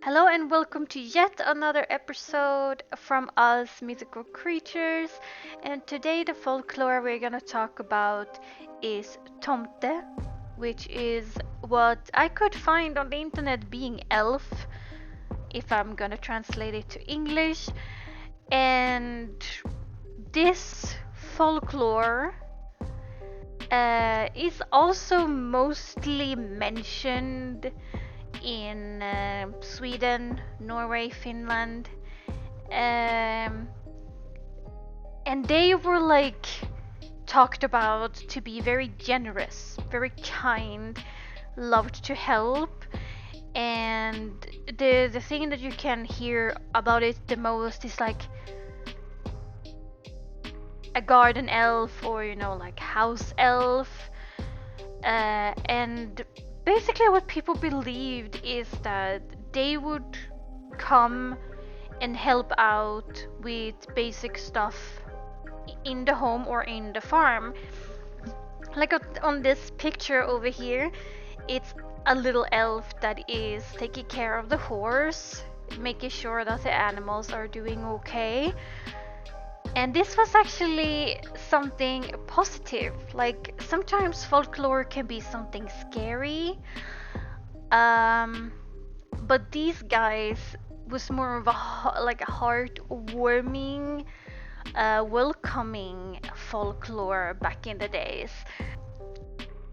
Hello and welcome to yet another episode from us Mythical Creatures. And today the folklore we're gonna talk about is Tomte, which is what I could find on the internet being elf, if I'm gonna translate it to English. And this folklore is also mostly mentioned in Sweden, Norway, Finland, um, and they were like talked about to be very generous, very kind, loved to help. And the thing that you can hear about it the most is like a garden elf or like house elf. And basically what people believed is that they would come and help out with basic stuff in the home or in the farm. Like on this picture over here, it's a little elf that is taking care of the horse, making sure that the animals are doing okay. And this was actually something positive. Like sometimes folklore can be something scary, but these guys was more of like a heartwarming, welcoming folklore back in the days.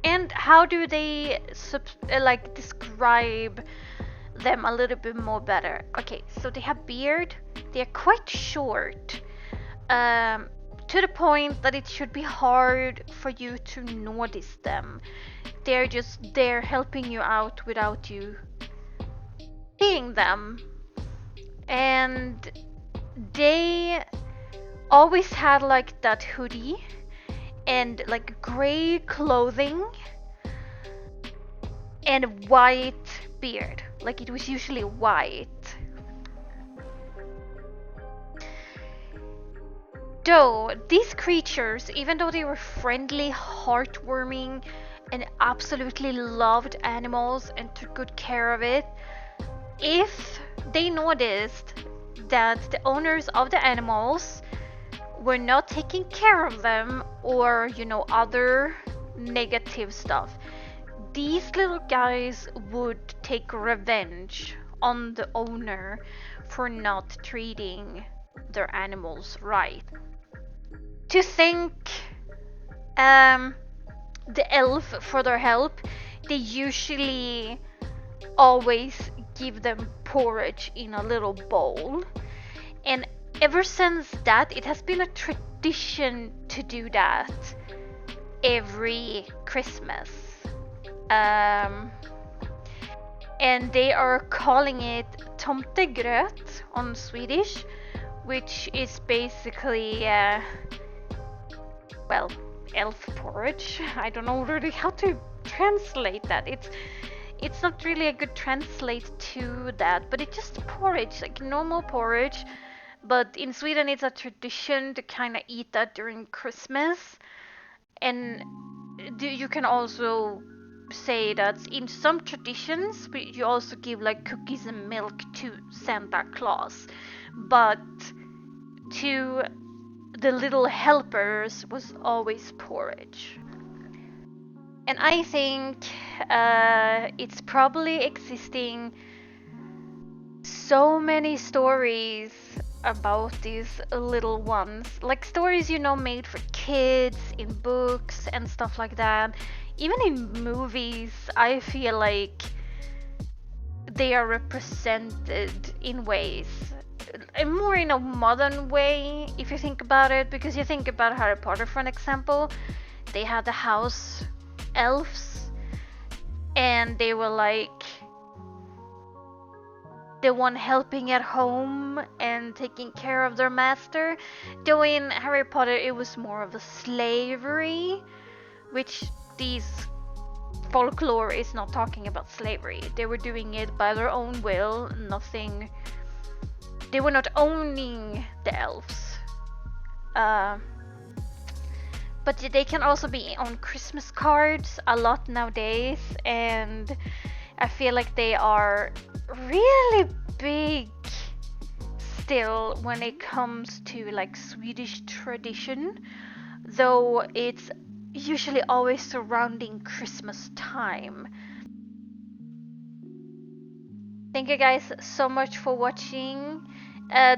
And how do they like describe them a little bit more better? Okay, so they have beard. They are quite short, to the point that it should be hard for you to notice them. They're just there helping you out without you seeing them. And they always had like that hoodie and like gray clothing and white beard. Like it was usually white. Though these creatures, even though they were friendly, heartwarming, and absolutely loved animals and took good care of it, if they noticed that the owners of the animals were not taking care of them or, other negative stuff, these little guys would take revenge on the owner for not treating their animals right. To thank the elf for their help, they usually always give them porridge in a little bowl. And ever since that, it has been a tradition to do that every Christmas. And they are calling it tomtegröt on Swedish, which is basically well, elf porridge. I don't know really how to translate that. It's not really a good translate to that, but it's just porridge, like normal porridge. But in Sweden, it's a tradition to kind of eat that during Christmas. And you can also say that in some traditions, you also give like cookies and milk to Santa Claus. But to the little helpers was always porridge. And I think it's probably existing so many stories about these little ones. Like stories, made for kids in books and stuff like that. Even in movies, I feel like they are represented in ways more in a modern way, if you think about it, because you think about Harry Potter, for an example. They had the house elves, and they were like the one helping at home and taking care of their master. Though in Harry Potter it was more of a slavery, which these folklore is not talking about slavery. They were doing it by their own will, nothing. They were not owning the elves. But they can also be on Christmas cards a lot nowadays, and I feel like they are really big still when it comes to like Swedish tradition, though it's usually always surrounding Christmas time. Thank you guys so much for watching.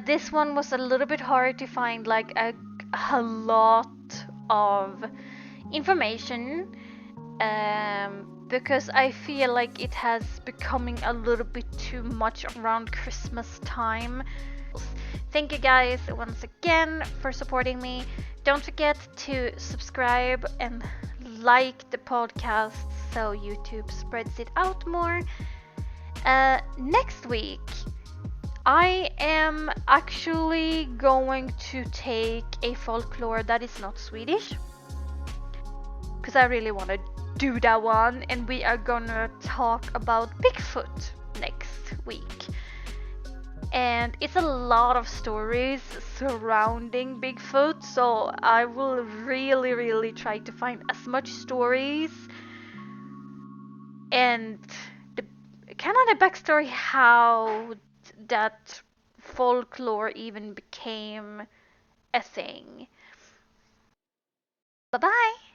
This one was a little bit hard to find like a lot of information, because I feel like it has becoming a little bit too much around Christmas time. Thank you guys once again for supporting me. Don't forget to subscribe and like the podcast so YouTube spreads it out more. Next week, I am actually going to take a folklore that is not Swedish, because I really want to do that one, and we are gonna talk about Bigfoot next week. And it's a lot of stories surrounding Bigfoot, so I will really try to find as much stories and the kind of the backstory how that folklore even became a thing. Bye bye!